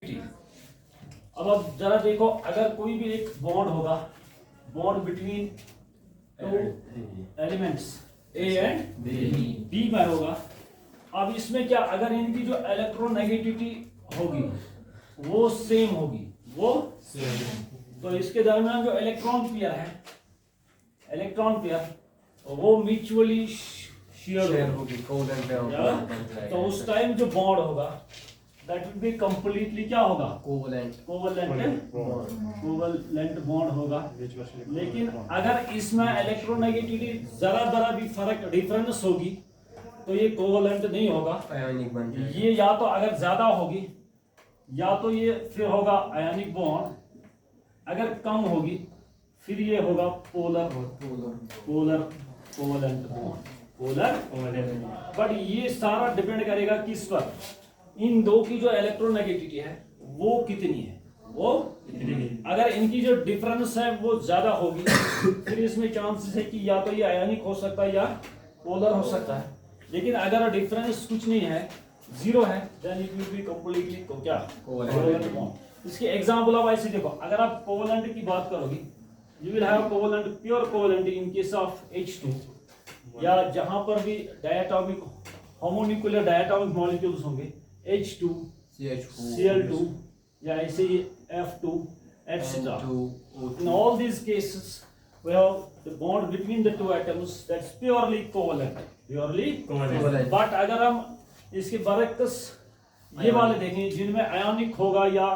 अब जरा देखो, अगर कोई भी एक बॉन्ड होगा, bond between two elements A and B में होगा। अब इसमें क्या, अगर इनकी जो इलेक्ट्रोनेगेटिविटी होगी वो सेम होगी, वो तो इसके दरमियान जो इलेक्ट्रॉन पेयर है, इलेक्ट्रॉन पेयर वो म्यूचुअली शेयर होगी। तो उस टाइम जो बॉन्ड होगा दैट विल बी कंप्लीटली क्या होगा, कोवलेंट बॉन्ड होगा। लेकिन अगर इसमें इलेक्ट्रोनेगेटिविटी जरा जरा भी फर्क डिफरेंस होगी तो ये कोवलेंट नहीं होगा, आयनिक बन जाएगा। ये या तो अगर ज्यादा होगी या तो ये फिर होगा आयनिक बॉन्ड, अगर कम होगी फिर ये होगा polar covalent bond, polar. But ये सारा डिपेंड करेगा किस पर, इन दो की जो इलेक्ट्रोनेगेटिविटी है वो कितनी है, वो अगर इनकी जो डिफरेंस है वो ज्यादा होगी फिर इसमें चांसेस है कि या तो ये आयनिक हो सकता है या पोलर हो सकता है। लेकिन अगर डिफरेंस कुछ नहीं है, जीरो है, then it will be completely क्या, कोवलेंट बॉन्ड। इसके एग्जांपल आप ऐसे देखो, अगर आप कोवलेंट की बात करोगे, you will have covalent, pure covalent in case of H2, या जहां पर भी डायटोमिक होमोन्यूक्लियर डायटोमिक मॉलिक्यूल्स होंगे, H2 Cl2 या ऐसे ही F2 etc. In all these cases we have the bond between the two atoms that's purely covalent, but अगर हम इसके बरक्स ये वाले देखें जिनमें आयोनिक होगा या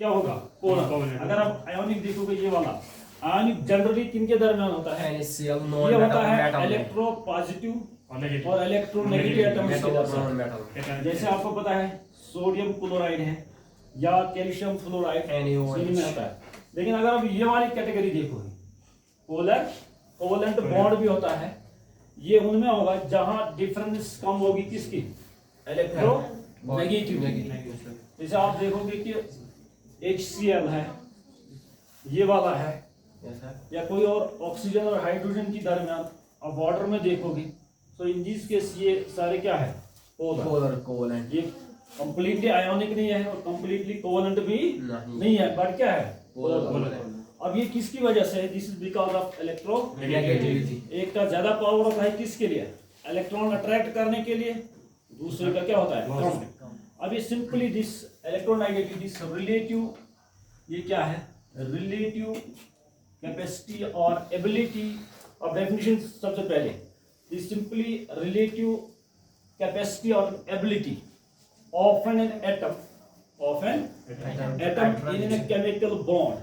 क्या होगा, पोलर। अगर आप आयोनिक देखोगे, ये वाला आयोनिक जनरली किनके दरमियान होता है, ये होता है इलेक्ट्रो पॉजिटिव और इलेक्ट्रोनेगेटिव एटम्स के दरमियान। जैसे आपको पता है सोडियम क्लोराइड है या कैल्शियम फ्लोराइड में होता है। लेकिन अगर आप ये वाली कैटेगरी देखोगे, पोलर कोवलेंट बॉन्ड भी होता है, ये उनमें होगा जहां डिफरेंस कम होगी किसकी, इलेक्ट्रोनेगेटिव। जैसे आप देखोगे कि HCl है, ये वाला है, या कोई और ऑक्सीजन और हाइड्रोजन के दरमियान आप वाटर में देखोगे, तो इन दिस केस ये सारे क्या है, पोलर कोवलेंट। ये कंप्लीटली आयोनिक नहीं है और कंप्लीटली कोवलेंट भी नहीं है, बट क्या है, पोलर। अब ये किसकी वजह से है, this is because of electronegativity. एक का ज्यादा पावर होता है किसके लिए, इलेक्ट्रॉन अट्रैक्ट करने के लिए, दूसरे का क्या होता है, कम। अब ये सिंपली दिस इलेक्ट्रोनेगेटिविटी रिलेटिव, ये क्या है, रिलेटिव कैपेसिटी और एबिलिटी। अब डेफिनेशन सबसे पहले, दिस सिंपली रिलेटिव कैपेसिटी और ability of an atom in a chemical bond,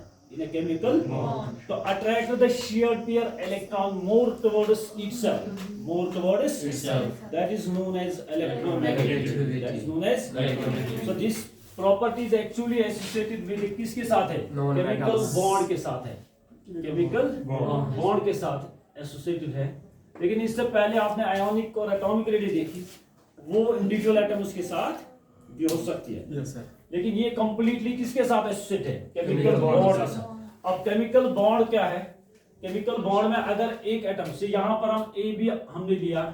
to attract the shared pair electron more towards itself, that is known as electronegativity. So this property is actually associated with किसके साथ है, chemical bond के साथ है, chemical bond के साथ associated है। लेकिन इससे पहले आपने आयोनिक और एटॉमिक रेडी देखी, वो इंडिविजुअल एटम्स के साथ भी हो सकती है। yes, लेकिन ये कंप्लीटली किसके साथ एसोसिएट है, केमिकल बॉन्ड के साथ। अब केमिकल बॉन्ड क्या है, केमिकल बॉन्ड में अगर एक एटम से, यहाँ पर हम ए भी हमने लिया,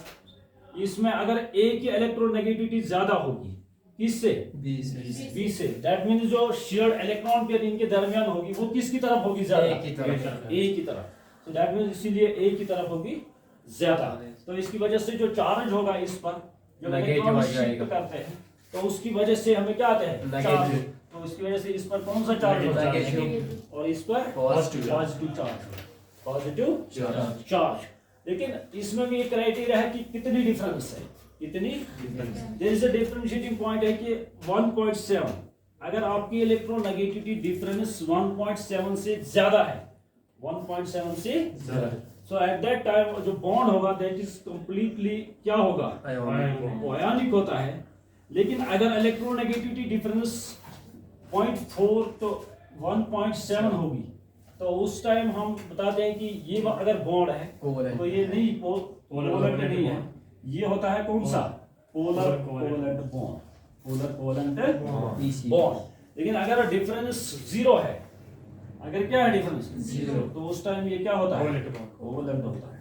इसमें अगर ए की इलेक्ट्रोनेगेटिविटी ज्यादा होगी किससे, बी से, दैट मींस जो शेयर्ड इलेक्ट्रॉन पेयर इनके दरमियान होगी वो किसकी तरफ होगी, ज्यादा, ए की तरफ। तो दैट मींस इसीलिए ए की तरफ होगी ज्यादा। तो इसकी वजह से जो चार्ज होगा इस पर, जो इलेक्ट्रॉन शिफ्ट करते हैं, तो उसकी वजह से हमें क्या आते हैं, चार्ज। तो इसकी वजह से इस पर कौन सा चार्ज होता है, और इस पर पॉजिटिव चार्ज। लेकिन इसमें भी एक क्राइटेरिया है कि कितनी डिफरेंस है, there is a differentiating point है कि 1.7, अगर आपकी इलेक्ट्रोनेगेटिविटी डिफरेंस 1.7 से ज्यादा है, 1.7 से ज्यादा, सो एट दैट टाइम जो बॉन्ड होगा दैट इज कंप्लीटली क्या होगा, आयोनिक होता है। लेकिन अगर इलेक्ट्रोनेगेटिविटी डिफरेंस 0.4 तो 1.7 होगी, तो उस टाइम हम बताते हैं कि ये अगर बॉन्ड है तो ये नहीं कोवलेंट नहीं है, ये होता है कौन सा, पोलर कोवलेंट बॉन्ड। लेकिन अगर डिफरेंस जीरो है, अगर क्या है डिफरेंस जीरो, तो उस टाइम ये क्या होता है, कोवलेंट होता है।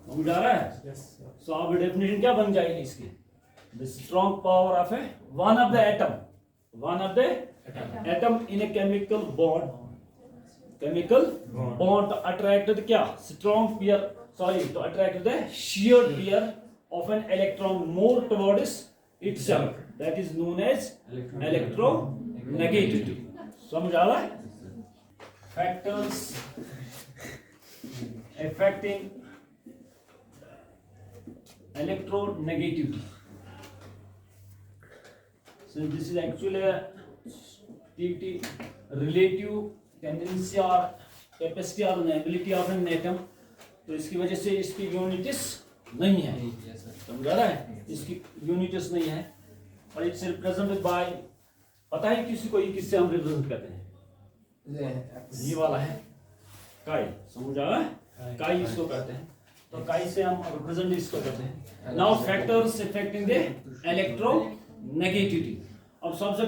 समझ आ रहा है? सो अब डेफिनेशन क्या बन जाएगी इसकी, the strong power of one of the atom one of the atom in a chemical bond. Chemical bond to attract the क्या? Strong pair, sorry, to attract the shear pair of an electron more towards itself. That is known as electronegativity. समझ आ रहा है? Factors affecting electronegativity. So this is actually a relative tendency or capacity or ability of an atom. तो इसकी वजह से इसकी units नहीं है, समझा रहा है? इसकी यूनिट्स नहीं है और इट्स रिप्रेजेंटेड बाय, पता है किसी को ये किससे हम रिप्रेजेंट करते हैं? ये वाला है काई, समझ आ रहा है? काई इसको कहते हैं, तो काई से हम रिप्रेजेंट इसको करते हैं. Now factors affecting the electronegativity. अब सबसे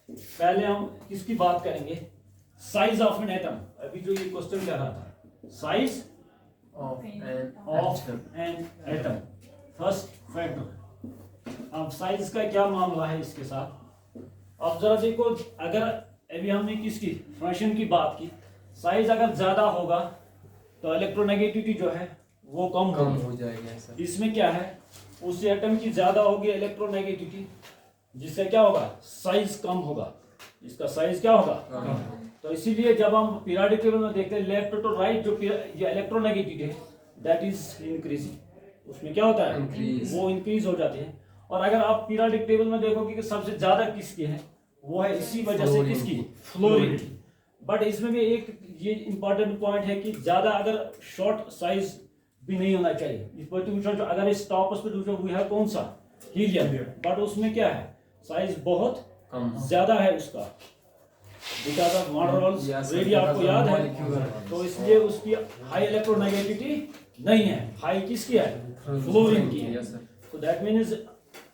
पहले हम किसकी बात करेंगे? Size of an atom. अभी जो ये क्वेश्चन कर रहा था, size of an atom, first factor. अब साइज का क्या मामला है इसके साथ? अब जरा देखो, अगर अभी हमने किसकी फ्रैक्शन की बात की, साइज अगर ज्यादा होगा तो इलेक्ट्रोनेगेटिविटी जो है वो कम हो जाएगा. इसमें क्या है, उस एटम की ज्यादा होगी इलेक्ट्रोनेगेटिविटी, जिससे क्या होगा? साइज कम होगा. इसका साइज क्या होगा? तो इसीलिए जब हम पीरियोडिक टेबल में देखते हैं लेफ्ट टू राइट, जो ये इलेक्ट्रोनेगेटिविटी है दैट इज इंक्रीजिंग. उसमें क्या होता है? वो इंक्रीज हो जाती है. और अगर आप पीरियोडिक टेबल में देखोगे कि सबसे ज्यादा किसकी है, वो है इसी वजह से किसकी? फ्लोरीन की. बट इसमें भी एक ये इंपॉर्टेंट पॉइंट है कि ज्यादा अगर शॉर्ट साइज भी नहीं होना चाहिए. अगर इस टॉप पे वो है कौन सा? हीलियम. बट उसमें क्या है? साइज बहुत ज्यादा है उसका, बिकॉज ऑफ मॉडर्स रेडी, आपको याद है. तो इसलिए उसकी हाई इलेक्ट्रोनेगेटिविटी नहीं है. हाई किसकी है? फ्लोरीन की है. तो दैट मीन्स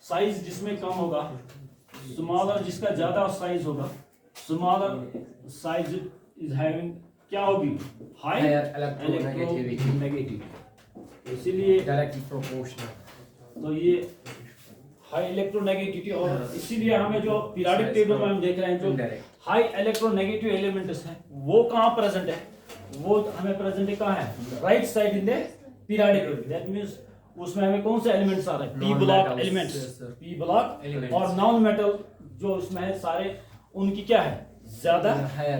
साइज जिसमें कम होगा, स्मॉलर जिसका ज्यादा साइज होगा, स्मॉलर साइज इज हैविंग क्या होगी? High electronegativity. इसीलिए डायरेक्टली प्रोपोर्शनल. तो ये हाई इलेक्ट्रोनेगेटिविटी, और इसीलिए हमें जो पीरियोडिक टेबल में हम देख रहे हैं जो हाई इलेक्ट्रोनेगेटिव एलिमेंट्स हैं वो कहाँ प्रेजेंट है? वो हमें प्रेजेंट है कहाँ है? Right side in the periodic table. That means उसमें हमें कौन से एलिमेंट्स आ रहे हैं? P block elements, P block. और नॉन मेटल जो उसमें है सारे, उनकी क्या है? ज्यादा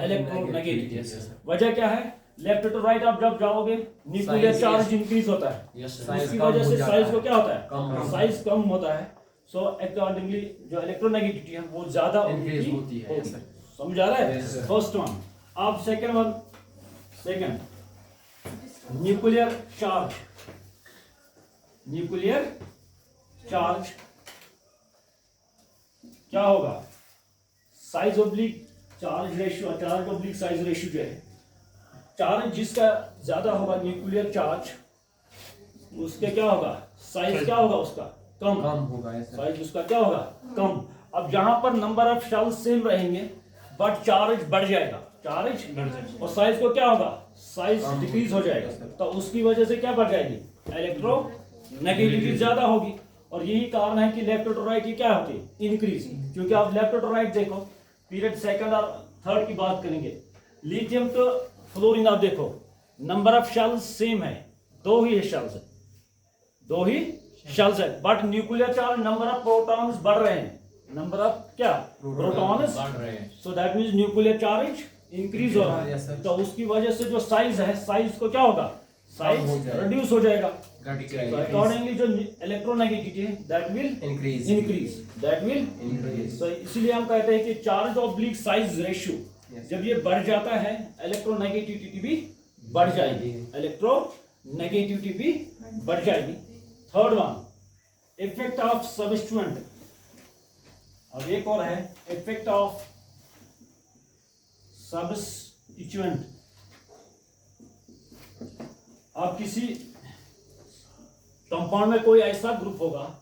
इलेक्ट्रोनेगेटिविटी. वजह क्या है? लेफ्ट टू राइट आप जब जाओगे न्यूक्लियर चार्ज इंक्रीज होता है, इसकी वजह से साइज को क्या होता है? साइज कम होता है. सो अकॉर्डिंगली जो इलेक्ट्रोनेगेटिविटी है वो ज्यादा होती है. समझ आ रहा है? First one. अब second one, second nuclear charge. Nuclear charge क्या होगा? Size oblique charge ratio, charge oblique size ratio जो है, चार्ज जिसका ज्यादा होगा न्यूक्लियर चार्ज, उसके क्या होगा? साइज क्या होगा उसका? कम होगा. साइज उसका क्या होगा? कम. अब जहां पर नंबर ऑफ शेल सेम रहेंगे बट चार्ज बढ़ जाएगा, चार्ज बढ़ जाएगा, और साइज को क्या होगा? साइज डिक्रीज हो जाएगा. तो उसकी वजह से क्या बढ़ जाएगी? इलेक्ट्रोनेगेटिविटी ज्यादा होगी. और यही कारण है कि लेफ्ट टू राइट की क्या होती है? इंक्रीज. क्योंकि आप लेफ्ट टू राइट देखो, पीरियड सेकंड और थर्ड की बात करेंगे. लिथियम तो फ्लोरीन आप देखो, नंबर ऑफ शेल्स सेम है, दो ही शेल्स है, दो ही शेल्स है. But nuclear charge number of protons बढ़ रहे हैं, नंबर ऑफ क्या? प्रोटॉन्स बढ़ रहे हैं. So that means nuclear charge increase हो रहा है. तो उसकी वजह से जो साइज है, साइज को क्या होगा? साइज रिड्यूस हो जाएगा. अकॉर्डिंगली जो इलेक्ट्रोनेगेटिविटी है that will increase, that will increase. तो इसीलिए हम कहते हैं कि चार्ज ऑब्लिक साइज रेशियो जब ये बढ़ जाता है, इलेक्ट्रोनेगेटिविटी भी बढ़ जाएगी, इलेक्ट्रोनेगेटिविटी भी बढ़ जाएगी. Third one, effect of substituent. अब एक और है, इफेक्ट ऑफ सब्स्टिट्यूएंट. अब किसी कंपाउंड में कोई ऐसा ग्रुप होगा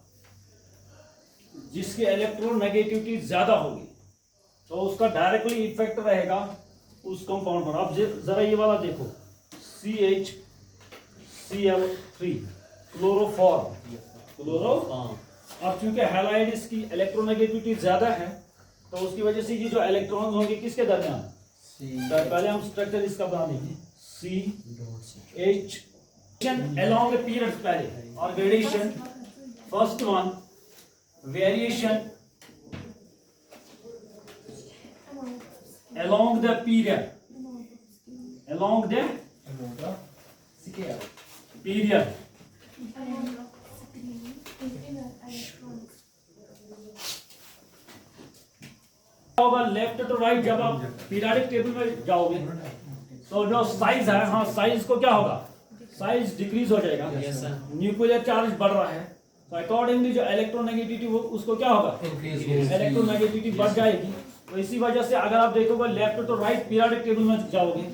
जिसकी इलेक्ट्रोनेगेटिविटी ज्यादा होगी, तो उसका डायरेक्टली इफेक्ट रहेगा उस कंपाउंड पर. अब जरा ये वाला देखो, CHCl3 क्लोरोफॉर्म. अब चूंकि हैलाइड इसकी इलेक्ट्रोनेगेटिविटी ज्यादा है, तो तो उसकी वजह से ये जो इलेक्ट्रॉन्स होंगे किसके दरमियान, तो पहले हम स्ट्रक्चर इसका बना देंगे CH along the periods पहले और gradation. First one variation along the period, along the period. होगा लेफ्ट टू राइट. जब आप पीरियडिक टेबल में जाओगे तो जो साइज है, हाँ साइज को क्या होगा, साइज डिक्रीज हो जाएगा. न्यूक्लियर चार्ज बढ़ रहा है तो अकॉर्डिंगली जो इलेक्ट्रोनेगेटिविटी वो उसको क्या होगा, इलेक्ट्रोनेगेटिविटी बढ़ जाएगी. तो इसी वजह से अगर आप देखोगे left to right periodic table में जाओगे,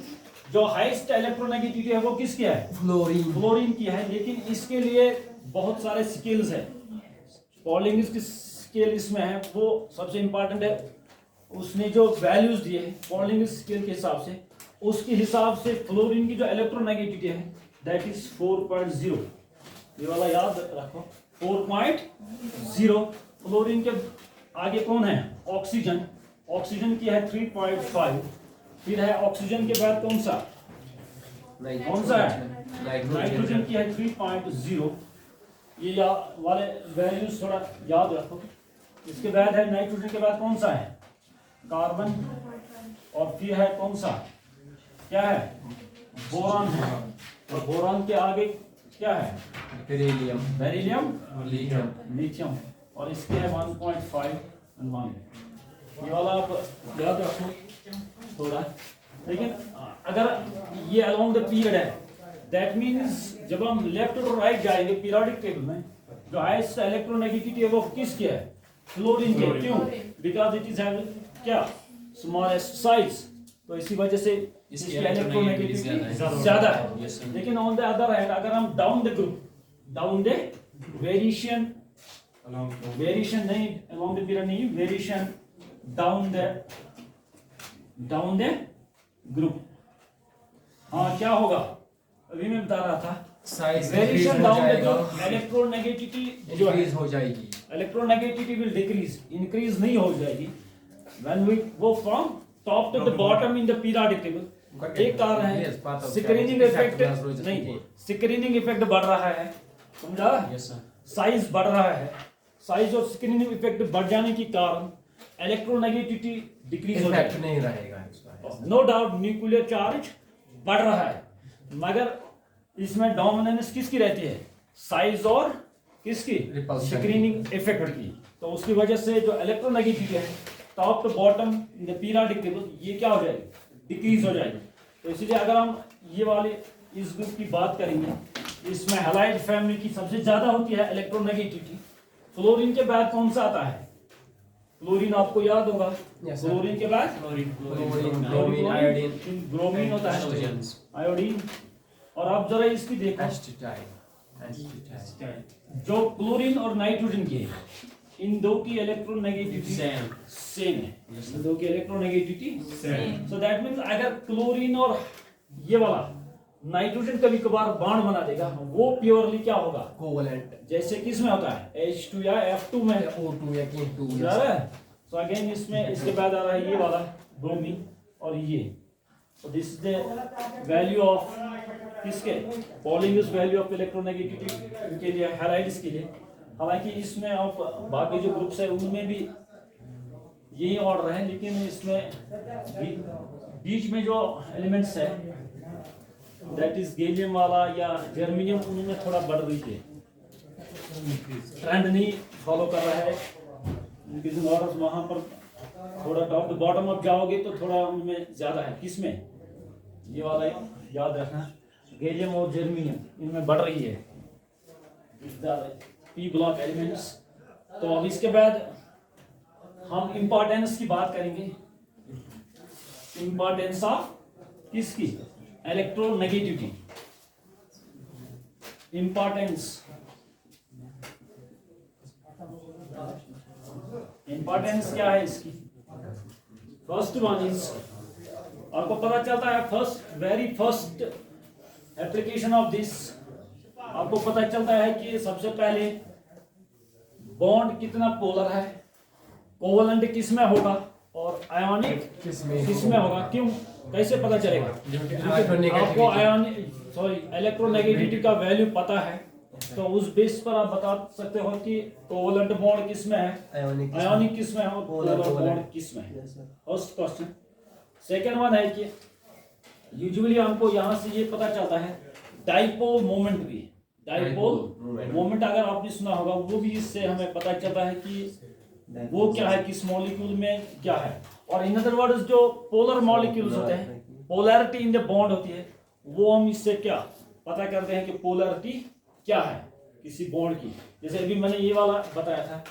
जो हाईएस्ट इलेक्ट्रोनेगेटिविटी है वो किसकी है, फ्लोरीन की है. लेकिन इसके लिए बहुत सारे स्केल्स है. पॉलिंग की स्केल इसमें है, वो सबसे इंपॉर्टेंट है. उसने जो वैल्यूज दिए पॉलिंग स्केल के हिसाब से, उसके हिसाब से फ्लोरीन की जो इलेक्ट्रोनेगेटिविटी है दैट इज 4.0. ये वाला याद रखो 4.0. फ्लोरीन के आगे कौन है, ऑक्सीजन. ऑक्सीजन की है 3.5. फिर है ऑक्सीजन के बाद कौन सा है, नाइट्रोजन की है 3.0. ये वाले वैल्यूज थोड़ा याद रखो. इसके बाद है नाइट्रोजन के बाद कौन सा है, कार्बन. और फिर है कौन सा, क्या है, बोरान है. और बोरान के आगे क्या है, बेरिलियम, लिथियम. और इसके है 1.5 and 1. ये वाला आप याद रखो थोड़ा. लेकिन अगर ये अलोंग द पीरियड है दैट मीन्स जब हम लेफ्ट टू राइट जाएंगे पीरियोडिक टेबल में, जो हाईएस्ट इलेक्ट्रोनेगेटिविटी है वो किसकी है, फ्लोरीन के. क्यों, बिकॉज इट इज हैविंग क्या, स्मॉलेस्ट साइज. तो इसी वजह से इसकी इलेक्ट्रोनेगेटिविटी ज्यादा है. लेकिन ऑन द अदर हैंड अगर हम down the group, down the variation नहीं, अलोंग द पीरियड नहीं, वेरिएशन डाउन द ग्रुप. हाँ क्या होगा, अभी मैं बता रहा था, variation down the group electronegativity जो है हो जाएगी, इलेक्ट्रोनेगेटिविटी विल डिक्रीज, इंक्रीज नहीं हो जाएगी. When we go from top to the bottom in the periodic table. एक कारण है स्क्रीनिंग इफेक्ट, नहीं स्क्रीनिंग इफेक्ट बढ़ रहा है, समझा, साइज बढ़ रहा है. साइज और स्क्रीनिंग इफेक्ट बढ़ जाने के कारण इलेक्ट्रोनेगेटिविटी डिक्रीज हो जाएगी, नहीं रहेगा. नो डाउट न्यूक्लियर चार्ज बढ़ रहा है, मगर इसमें डोमिनेंस किसकी रहती है, साइज और किसकी, स्क्रीनिंग इफेक्ट की. तो उसकी वजह से जो इलेक्ट्रोनेगेटिविटी है top to bottom in the periodic table ये क्या हो जाएगी, डिक्रीज हो जाएगी. तो इसलिए अगर हम ये वाले इस ग्रुप की बात करेंगे, इसमें हैलाइड फैमिली की सबसे ज्यादा होती है इलेक्ट्रोनेगेटिविटी. फ्लोरीन के बाद कौन सा आता है, क्लोरीन आपको याद होगा. क्लोरीन के बाद ब्रोमीन होता है, आयोडीन. और आप जरा इसकी देखो, जो क्लोरीन और नाइट्रोजन की है, इन दो की इलेक्ट्रोनेगेटिविटी सेम है. इन दो की electronegativity same. So that means अगर क्लोरीन और ये वाला नाइट्रोजन कभी कभार बॉन्ड बना देगा, वो प्योरली क्या होगा, कोवलेंट. जैसे किस में होता है, H2 या F2 में, O2 या K2. तो अगेन इसमें इसके बाद आ रहा है ये वाला ब्रोमीन और ये. तो this is the value of किसके, पॉलिंगस वैल्यू ऑफ इलेक्ट्रोनेगेटिविटी के लिए, हैलाइड्स के लिए. हालांकि इसमें आप बाकी जो ग्रुप्स है उनमें भी यही ऑर्डर है, लेकिन इसमें बीच में जो एलिमेंट्स है दैट इज गैलियम वाला या जर्मेनियम, उनमें थोड़ा बढ़ रही है, ट्रेंड नहीं फॉलो कर रहा है. ऑर्डर वहां पर थोड़ा टॉप टू बॉटम अप जाओगे तो थोड़ा उनमें ज्यादा है. किसमें, ये वाला याद रखना, गैलियम और जर्मेनियम इनमें बढ़ रही है पी ब्लॉक एलिमेंट्स. तो अब इसके बाद हम इंपॉर्टेंस की बात करेंगे. इंपॉर्टेंस ऑफ किसकी, इलेक्ट्रोनेगेटिविटी. इंपॉर्टेंस क्या है इसकी. फर्स्ट वन इज, आपको पता चलता है very first application of this, आपको पता चलता है कि सबसे पहले बॉन्ड कितना पोलर है, कोवलेंट किस में होगा, और आयोनिक किसमें किसमें होगा, क्यों, कैसे पता चलेगा? आपको आयोनिक इलेक्ट्रोनेगेटिविटी का वैल्यू पता है, तो उस बेस पर आप बता सकते हो कि कोवलेंट बॉन्ड किसमें है, आयोनिक किसमें है और पोलर बॉन्ड किसमें है। First question. सेकंड वन है कि यूजुअली हमको यहाँ से ये पता चलता है डाइपोल मोमेंट भी, डाइपोल मोमेंट अगर आपने सुना होगा, वो भी इससे हमें पता चलता है कि वो क्या है, किस मॉलिक्यूल में क्या है। और इन अदर वर्ड्स जो पोलर मॉलिक्यूल्स होते हैं, पोलैरिटी इन द बॉन्ड होती है, वो हम इससे क्या पता करते हैं कि पोलैरिटी क्या है किसी बॉन्ड की। जैसे अभी मैंने ये वाला बताया था,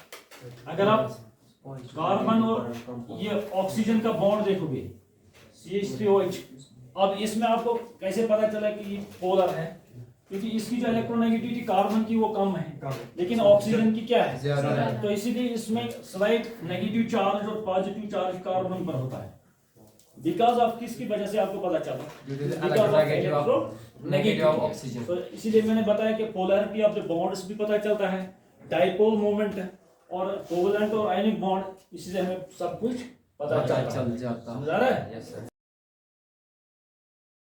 अगर आप कार्बन और ये ऑक्सीजन का बॉन्ड देखोगे CH3OH, अब इसमें आपको कैसे पता चला कि ये पोलर है, क्योंकि इसकी जो इलेक्ट्रोनेगेटिविटी कार्बन की वो कम है लेकिन ऑक्सीजन की क्या है, तो इसीलिए इसमें स्लाइट नेगेटिव चार्ज और पॉजिटिव चार्ज कार्बन पर होता है। बिकॉज ऑफ किसकी वजह से आपको पता चला, बिकॉज ऑफ इलेक्ट्रोनेगेटिव ऑक्सीजन। तो इसीलिए मैंने बताया कि पोलैरिटी ऑफ द बॉन्ड्स भी पता चलता है, डाइपोल मोमेंट और कोवलेंट और आयनिक बॉन्ड, इसी से हमें सब कुछ पता चल जाता है।